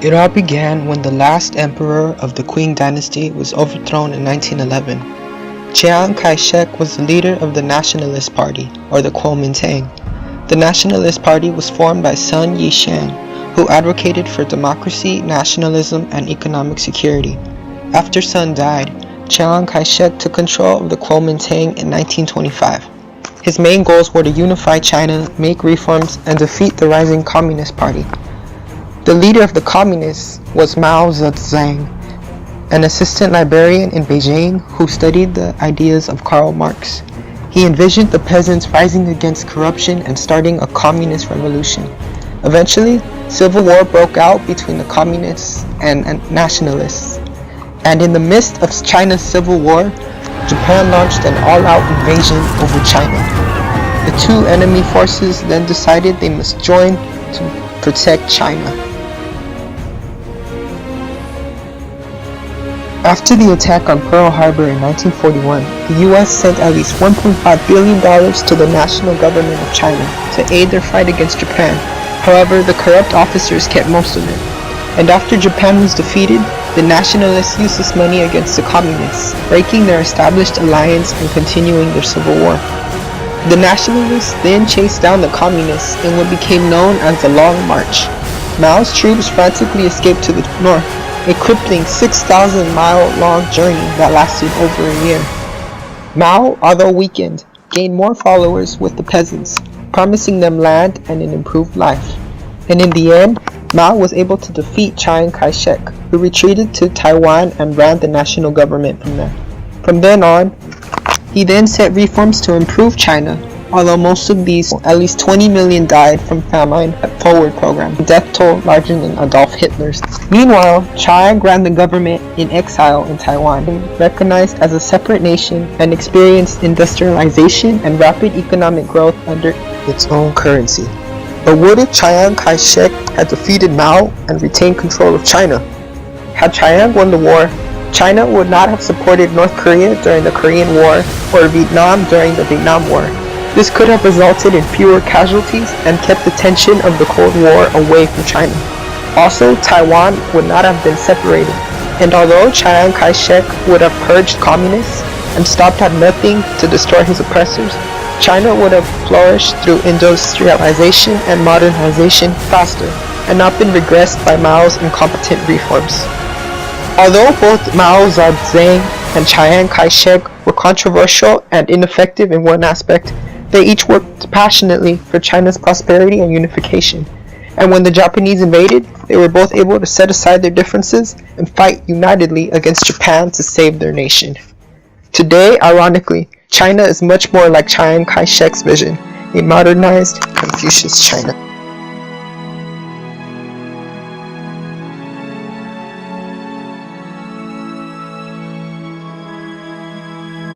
It all began when the last emperor of the Qing dynasty was overthrown in 1911. Chiang Kai-shek was the leader of the Nationalist Party, or the Kuomintang. The Nationalist Party was formed by Sun Yat-sen, who advocated for democracy, nationalism, and economic security. After Sun died, Chiang Kai-shek took control of the Kuomintang in 1925. His main goals were to unify China, make reforms, and defeat the rising Communist Party. The leader of the Communists was Mao Zedong, an assistant librarian in Beijing who studied the ideas of Karl Marx. He envisioned the peasants rising against corruption and starting a communist revolution. Eventually, civil war broke out between the communists and nationalists. And in the midst of China's civil war, Japan launched an all-out invasion over China. The two enemy forces then decided they must join to protect China. After the attack on Pearl Harbor in 1941, the US sent at least $1.5 billion to the national government of China to aid their fight against Japan. However, the corrupt officers kept most of it. And after Japan was defeated, the nationalists used this money against the communists, breaking their established alliance and continuing their civil war. The nationalists then chased down the communists in what became known as the Long March. Mao's troops frantically escaped to the north, a crippling 6,000-mile-long journey that lasted over a year. Mao, although weakened, gained more followers with the peasants, promising them land and an improved life. And in the end, Mao was able to defeat Chiang Kai-shek, who retreated to Taiwan and ran the national government from there. From then on, he then set reforms to improve China. Although most of these, at least 20 million died from famine at Forward program, a death toll larger than Adolf Hitler's. Meanwhile, Chiang ran the government in exile in Taiwan, recognized as a separate nation and experienced industrialization and rapid economic growth under its own currency. But what if Chiang Kai-shek had defeated Mao and retained control of China? Had Chiang won the war, China would not have supported North Korea during the Korean War or Vietnam during the Vietnam War. This could have resulted in fewer casualties and kept the tension of the Cold War away from China. Also, Taiwan would not have been separated, and although Chiang Kai-shek would have purged communists and stopped at nothing to destroy his oppressors, China would have flourished through industrialization and modernization faster, and not been regressed by Mao's incompetent reforms. Although both Mao Zedong and Chiang Kai-shek were controversial and ineffective in one aspect, they each worked passionately for China's prosperity and unification. And when the Japanese invaded, they were both able to set aside their differences and fight unitedly against Japan to save their nation. Today, ironically, China is much more like Chiang Kai-shek's vision, a modernized Confucius China.